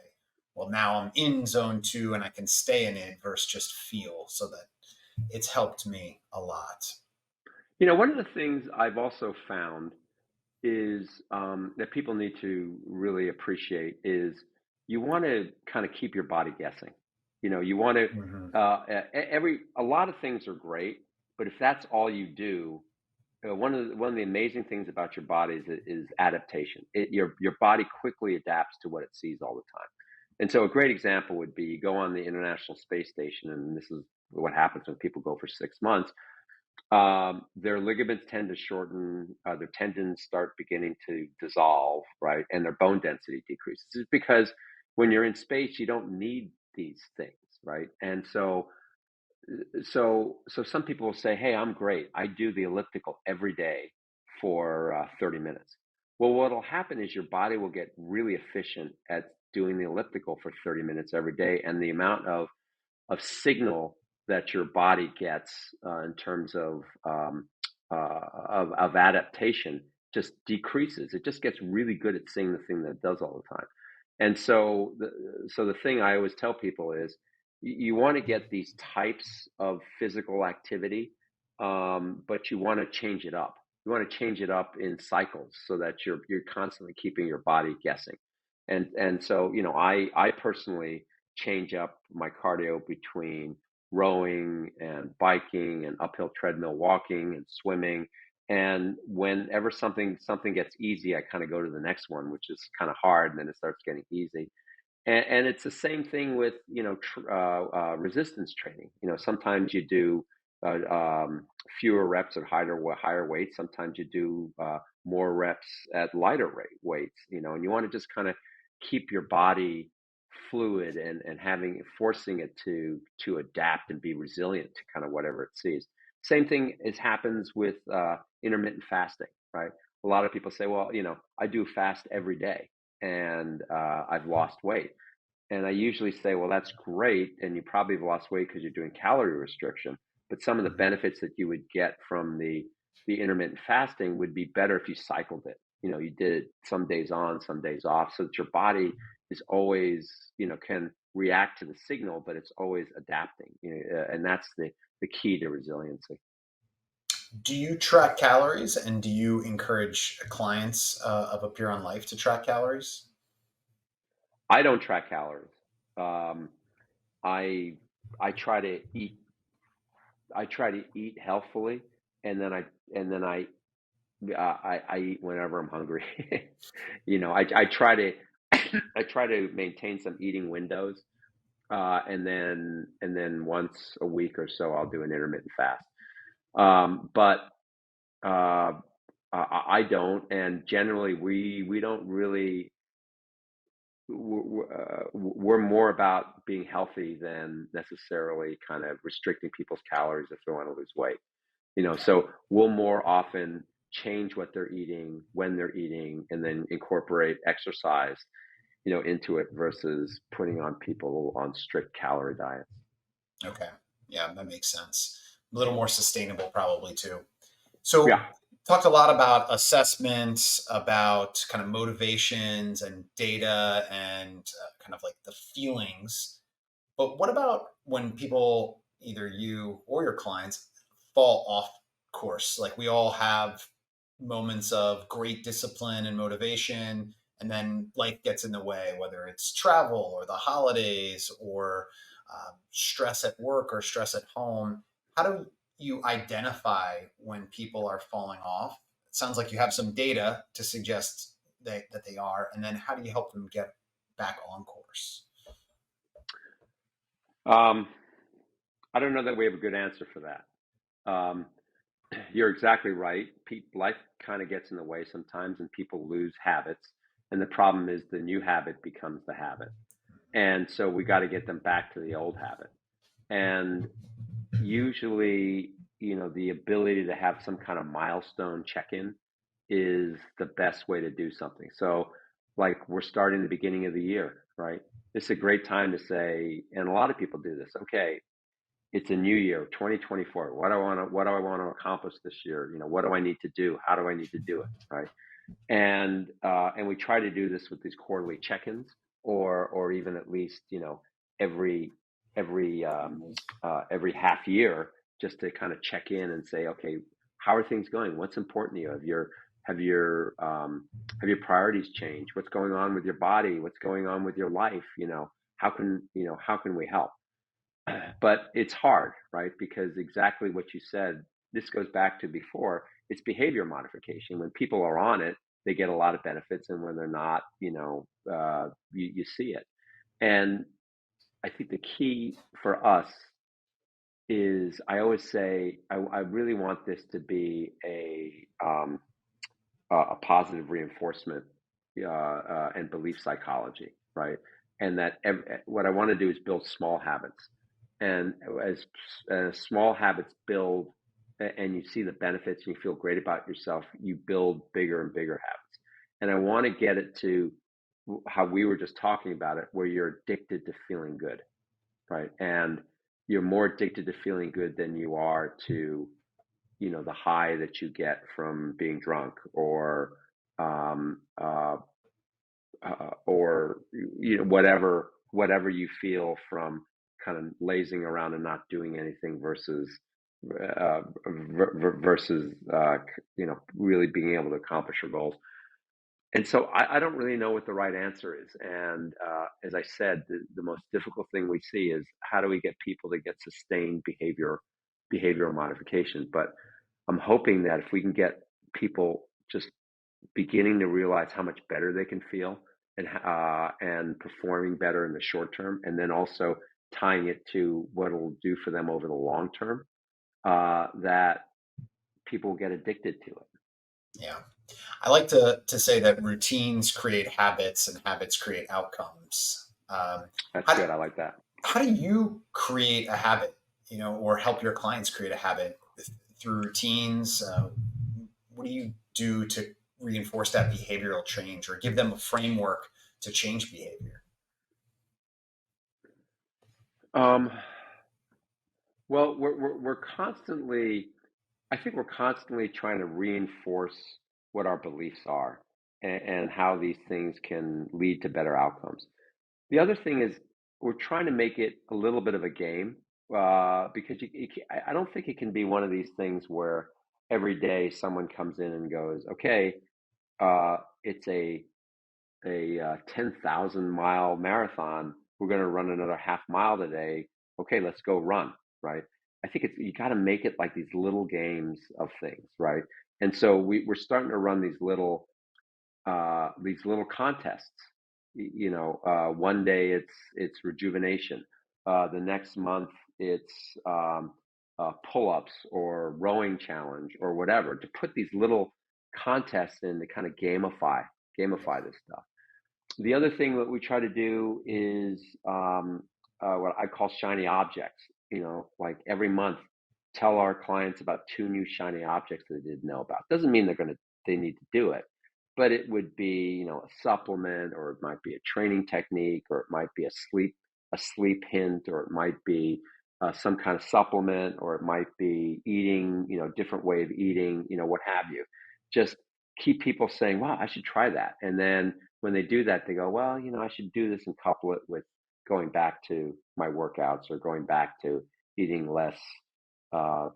well, now I'm in zone two and I can stay in it versus just feel so that it's helped me a lot. One of the things I've also found is that people need to really appreciate is you want to kind of keep your body guessing. You want to Hmm. a lot of things are great, but if that's all you do, one of the amazing things about your body is adaptation. Your body quickly adapts to what it sees all the time. And so a great example would be you go on the International Space Station, and this is what happens when people go for 6 months. Their ligaments tend to shorten, their tendons start beginning to dissolve, right? And their bone density decreases. It's because when you're in space, you don't need these things, right? And so some people will say, "Hey, I'm great. I do the elliptical every day for 30 minutes." Well, what'll happen is your body will get really efficient at doing the elliptical for 30 minutes every day, and the amount of signal that your body gets in terms of adaptation just decreases. It just gets really good at seeing the thing that it does all the time. And so the thing I always tell people is you want to get these types of physical activity, but you want to change it up. You want to change it up in cycles so that you're constantly keeping your body guessing. And so, I personally change up my cardio between rowing and biking and uphill treadmill walking and swimming. And whenever something gets easy, I kind of go to the next one, which is kind of hard, and then it starts getting easy. And it's the same thing with resistance training. Sometimes you do fewer reps at higher weights. Sometimes you do more reps at lighter weights. And you want to just kind of keep your body fluid and forcing it to adapt and be resilient to kind of whatever it sees. Same thing happens with intermittent fasting, right? A lot of people say, well, I do fast every day and I've lost weight. And I usually say, well, that's great. And you probably have lost weight because you're doing calorie restriction. But some of the benefits that you would get from the intermittent fasting would be better if you cycled it. You did it some days on, some days off, so that your body is always, can react to the signal, but it's always adapting. And that's the key to resiliency. Do you track calories, and do you encourage clients of Apeiron Life to track calories? I don't track calories. Um, I I try to eat I try to eat healthfully, and then I eat whenever I'm hungry. I try to I try to maintain some eating windows, and then once a week or so I'll do an intermittent fast. But I don't, and generally we don't really. We're more about being healthy than necessarily kind of restricting people's calories if they want to lose weight. So we'll more often change what they're eating, when they're eating, and then incorporate exercise, into it versus putting on people on strict calorie diets. Okay. Yeah, that makes sense. A little more sustainable, probably too. So, Yeah. talked a lot about assessments, about kind of motivations and data and kind of like the feelings. But what about when people, either you or your clients, fall off course? Like we all have moments of great discipline and motivation, and then life gets in the way, whether it's travel or the holidays or stress at work or stress at home. How do you identify when people are falling off? It sounds like you have some data to suggest that they are. And then how do you help them get back on course? Um, I don't know that we have a good answer for that. Um, you're exactly right. Life kind of gets in the way sometimes, and people lose habits. And the problem is the new habit becomes the habit. And so we got to get them back to the old habit. And usually, the ability to have some kind of milestone check-in is the best way to do something. So, like, we're starting the beginning of the year, right? It's a great time to say, and a lot of people do this. Okay, it's a new year, 2024. What do I want to accomplish this year? What do I need to do? How do I need to do it? Right. And we try to do this with these quarterly check-ins, or even at least, every every every half year, just to kind of check in and say, okay, how are things going? What's important to you? Have your priorities changed? What's going on with your body? What's going on with your life? How can we help? But it's hard, right? Because exactly what you said, this goes back to before, it's behavior modification. When people are on it, they get a lot of benefits. And when they're not, you see it. And I think the key for us is, I always say, I really want this to be a positive reinforcement and belief psychology, right? And that what I want to do is build small habits, and as small habits build, and you see the benefits, and you feel great about yourself, you build bigger and bigger habits. And I want to get it to how we were just talking about it, where you're addicted to feeling good, right? And you're more addicted to feeling good than you are to, the high that you get from being drunk um, uh, or whatever you feel from kind of lazing around and not doing anything versus versus really being able to accomplish your goals. And so I don't really know what the right answer is. And as I said, the most difficult thing we see is how do we get people to get sustained behavioral modification. But I'm hoping that if we can get people just beginning to realize how much better they can feel and performing better in the short term, and then also tying it to what it'll do for them over the long term, that people get addicted to it. Yeah. I like to say that routines create habits and habits create outcomes. That's How do, good. I like that. how do you create a habit, or help your clients create a habit through routines? What do you do to reinforce that behavioral change or give them a framework to change behavior? Um, well, we're constantly, I think we're constantly trying to reinforce what our beliefs are and how these things can lead to better outcomes. The other thing is we're trying to make it a little bit of a game because I don't think it can be one of these things where every day someone comes in and goes, okay, it's a 10,000-mile marathon. We're going to run another half mile today. Okay, let's go run, right? I think you got to make it like these little games of things, right? And so we're starting to run these little contests. One day it's rejuvenation. The next month it's pull-ups or rowing challenge or whatever. To put these little contests in to kind of gamify this stuff. The other thing that we try to do is what I call shiny objects. Like every month, tell our clients about two new shiny objects that they didn't know about. Doesn't mean they need to do it, but it would be a supplement, or it might be a training technique, or it might be a sleep hint, or it might be some kind of supplement, or it might be eating, different way of eating, what have you. Just keep people saying, "Wow, I should try that," and then when they do that, they go, well, I should do this and couple it with going back to my workouts or going back to eating less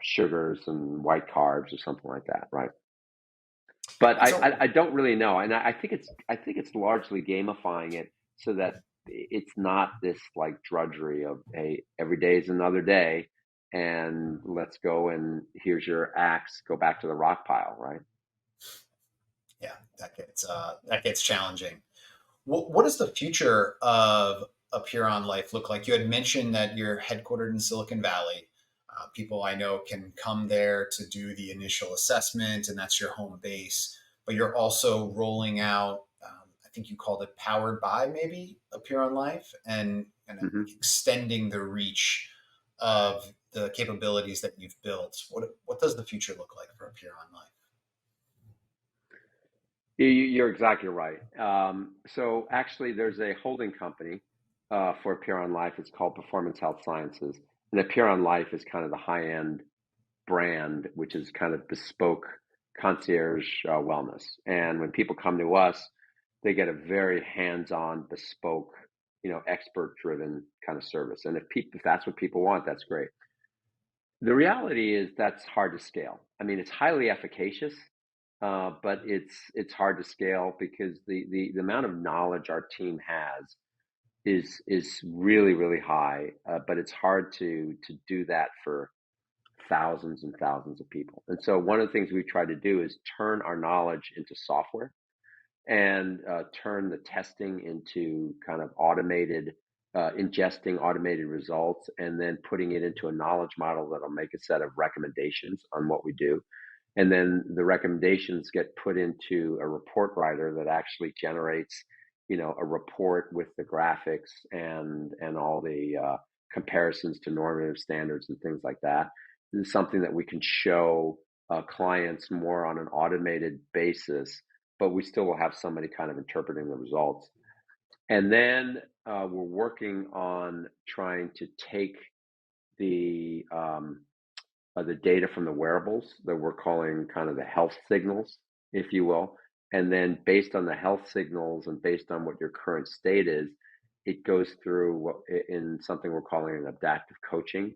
sugars and white carbs or something like that, right? But I, So I, I don't really know, and I think it's largely gamifying it so that it's not this like drudgery of hey, every day is another day, and let's go and here's your axe, go back to the rock pile, right? yeah, that gets challenging. What does the future of Apeiron Life look like? You had mentioned that you're headquartered in Silicon Valley. People I know can come there to do the initial assessment, and that's your home base. But you're also rolling out, I think you called it powered by maybe Apeiron Life, and hmm extending the reach of the capabilities that you've built. What does the future look like for Apeiron Life? You're exactly right. So actually, there's a holding company for Apeiron Life. It's called Performance Health Sciences, and Apeiron Life is kind of the high-end brand, which is kind of bespoke concierge wellness. And when people come to us, they get a very hands-on, bespoke, expert-driven kind of service. And if that's what people want, that's great. The reality is that's hard to scale. I mean, it's highly efficacious, but it's hard to scale because the amount of knowledge our team has is really really high. But it's hard to do that for thousands and thousands of people. And so one of the things we try to do is turn our knowledge into software and turn the testing into kind of ingesting automated results, and then putting it into a knowledge model that'll make a set of recommendations on what we do. And then the recommendations get put into a report writer that actually generates, a report with the graphics and all the comparisons to normative standards and things like that. This is something that we can show clients more on an automated basis but we still will have somebody kind of interpreting the results. And then we're working on trying to take the the data from the wearables that we're calling kind of the health signals, if you will. And then based on the health signals and based on what your current state is, it goes through in something we're calling an adaptive coaching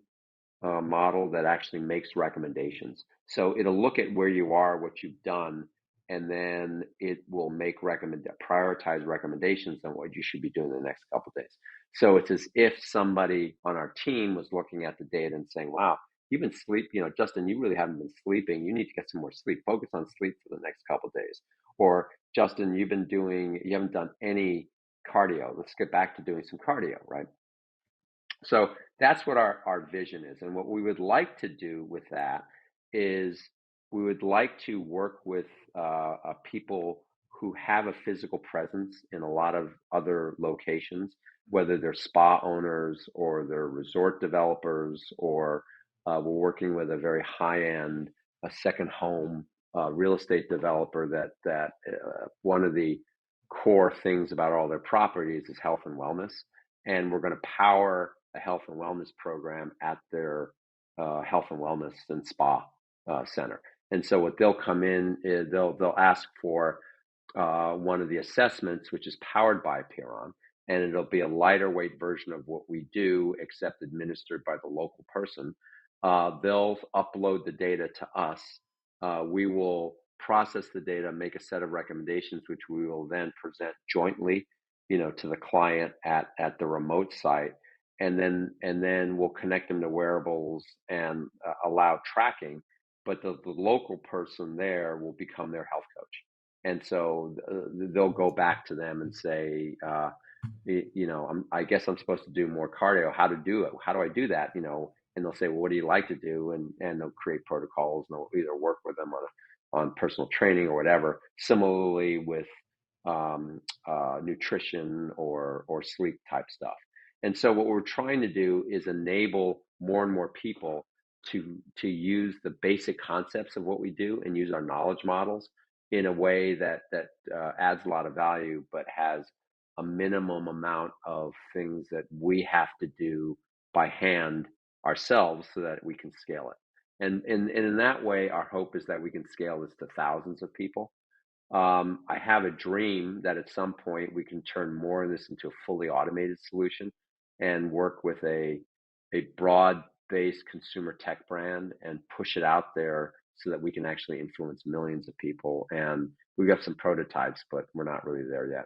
model that actually makes recommendations. So it'll look at where you are, what you've done, and then it will prioritize recommendations on what you should be doing the next couple of days. So it's as if somebody on our team was looking at the data and saying, "Wow, you've been Justin, you really haven't been sleeping. You need to get some more sleep. Focus on sleep for the next couple of days." Or Justin, you haven't done any cardio. Let's get back to doing some cardio, right? So that's what our vision is. And what we would like to do with that is we would like to work with people who have a physical presence in a lot of other locations, whether they're spa owners or they're resort developers, or we're working with a very high end, a second home real estate developer that one of the core things about all their properties is health and wellness, and we're going to power a health and wellness program at their health and wellness and spa center. And so what they'll come in is they'll ask for one of the assessments, which is powered by Apeiron, and it'll be a lighter weight version of what we do, except administered by the local person. They'll upload the data to us. We will process the data, make a set of recommendations, which we will then present jointly, to the client at the remote site, and then we'll connect them to wearables and allow tracking. But the local person there will become their health coach, and so they'll go back to them and say, I guess I'm supposed to do more cardio. How to do it? How do I do that? And they'll say, well, what do you like to do? And they'll create protocols, and they'll either work with them on personal training or whatever. Similarly with nutrition or sleep type stuff. And so what we're trying to do is enable more and more people to use the basic concepts of what we do and use our knowledge models in a way that adds a lot of value, but has a minimum amount of things that we have to do by hand ourselves so that we can scale it. And in that way, our hope is that we can scale this to thousands of people. I have a dream that at some point we can turn more of this into a fully automated solution and work with a broad-based consumer tech brand and push it out there so that we can actually influence millions of people. And we've got some prototypes, but we're not really there yet.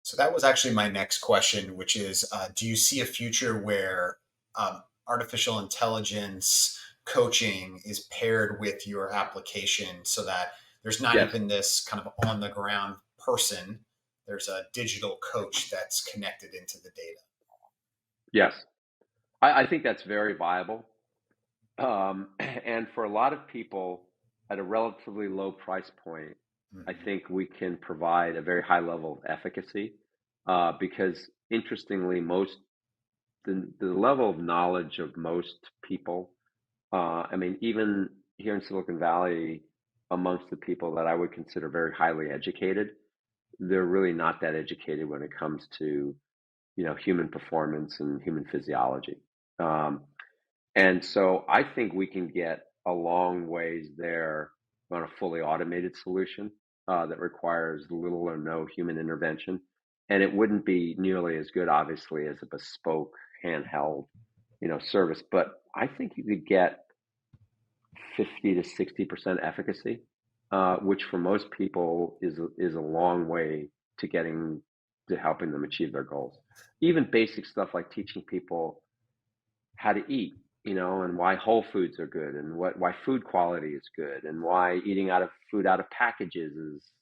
So that was actually my next question, which is, do you see a future where artificial intelligence coaching is paired with your application so that there's not Yes, even this kind of on the ground person? There's a digital coach that's connected into the data. yes. I think that's very viable. And for a lot of people at a relatively low price point, I Mhm. think we can provide a very high level of efficacy because interestingly, the level of knowledge of most people, I mean, even here in Silicon Valley, amongst the people that I would consider very highly educated, they're really not that educated when it comes to, human performance and human physiology. Um, and so I think we can get a long ways there on a fully automated solution that requires little or no human intervention. And it wouldn't be nearly as good, obviously, as a bespoke handheld, service. But I think you could get 50 to 60% efficacy, which for most people is a long way to getting to helping them achieve their goals. Even basic stuff like teaching people how to eat, and why whole foods are good, and why food quality is good, and why eating food out of packages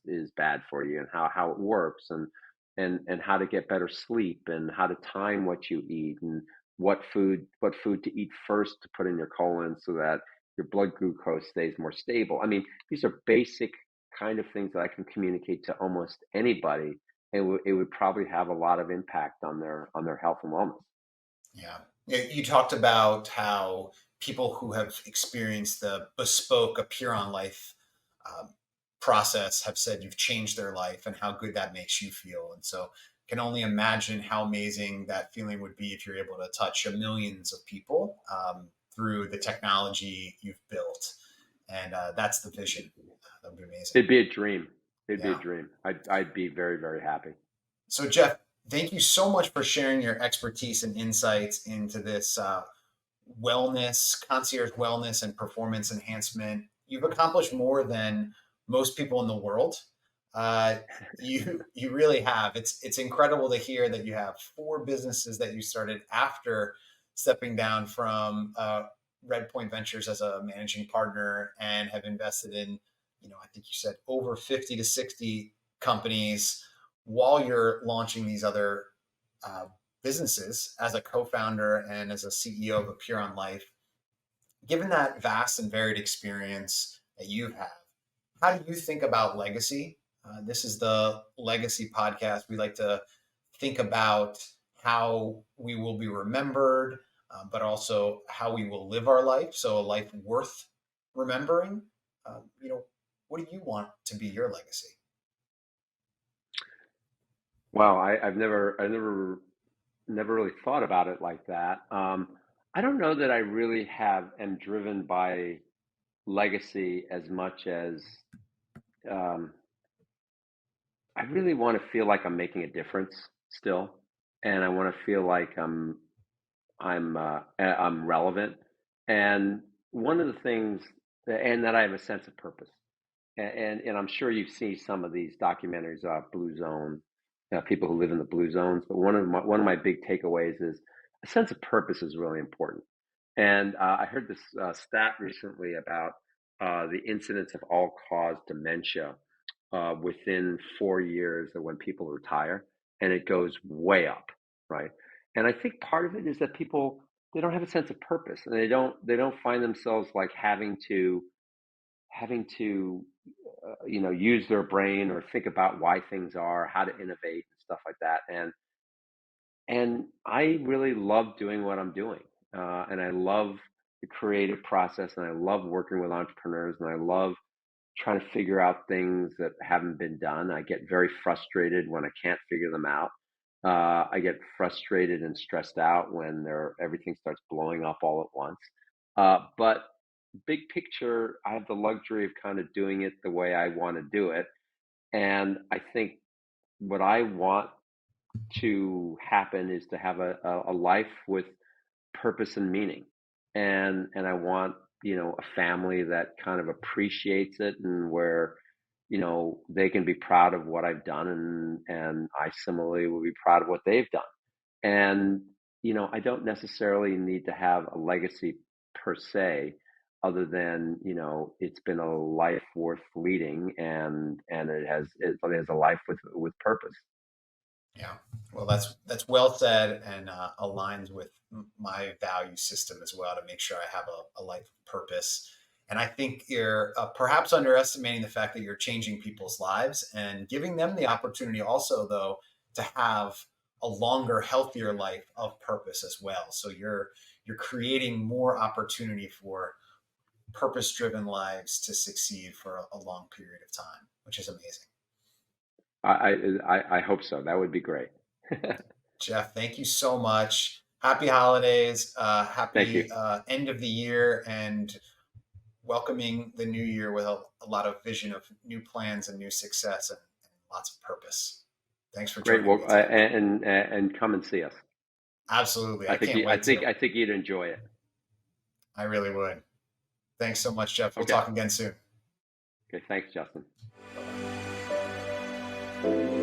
is bad for you, and how it works, and how to get better sleep, and how to time what you eat, and what food to eat first to put in your colon so that your blood glucose stays more stable. I mean, these are basic kind of things that I can communicate to almost anybody, and it would probably have a lot of impact on their health and wellness. Yeah. You talked about how people who have experienced the bespoke Apeiron Life um, process have said you've changed their life and how good that makes you feel. And so can only imagine how amazing that feeling would be if you're able to touch millions of people through the technology you've built. And that's the vision. That would be amazing. It'd be a dream. It'd be a Yeah. dream. I'd be very, very happy. So, Geoff, thank you so much for sharing your expertise and insights into this wellness, concierge wellness, and performance enhancement. You've accomplished more than most people in the world. Uh, you really have. It's incredible to hear that you have four businesses that you started after stepping down from Redpoint Ventures as a managing partner, and have invested in, I think you said over 50 to 60 companies while you're launching these other uh, businesses as a co-founder and as a CEO of Apeiron Life. Given that vast and varied experience that you have, how do you think about legacy? This is the Legacy podcast. We like to think about how we will be remembered, but also how we will live our life. So a life worth remembering. What do you want to be your legacy? Wow, never really thought about it like that. I don't know that I really am driven by legacy as much as um, I really want to feel like I'm making a difference still, and I want to feel like I'm relevant. And one of the things, and that I have a sense of purpose. And I'm sure you've seen some of these documentaries, Blue Zone, people who live in the blue zones. But one of my big takeaways is a sense of purpose is really important. And I heard this stat recently about the incidence of all-cause dementia within 4 years of when people retire, and it goes way up, right? And I think part of it is that people, they don't have a sense of purpose, and they don't find themselves like having to use their brain or think about why things are, how to innovate and stuff like that. And I really love doing what I'm doing, and I love the creative process, and I love working with entrepreneurs, and I love trying to figure out things that haven't been done. I get very frustrated when I can't figure them out. I get frustrated and stressed out when everything starts blowing up all at once. But big picture, I have the luxury of kind of doing it the way I want to do it. And I think what I want to happen is to have a life with purpose and meaning. And I want, a family that kind of appreciates it, and where, they can be proud of what I've done, and I similarly will be proud of what they've done. And, I don't necessarily need to have a legacy per se, other than, it's been a life worth leading, and it has a life with purpose. Yeah, well, that's well said, and aligns with my value system as well, to make sure I have a life of purpose. And I think you're perhaps underestimating the fact that you're changing people's lives and giving them the opportunity also, though, to have a longer, healthier life of purpose as well. So you're creating more opportunity for purpose-driven lives to succeed for a long period of time, which is amazing. I hope so. That would be great. Geoff, thank you so much. Happy holidays, Thank you. happy end of the year, and welcoming the new year with a lot of vision of new plans and new success, and lots of purpose. Thanks for Great. joining Well, me today. and come and see us. Absolutely. I I think can't you, I wait think to. I think you'd enjoy it. I really would. Thanks so much, Geoff. We'll Okay. talk again soon. Okay. Thanks, Justin. Bye bye.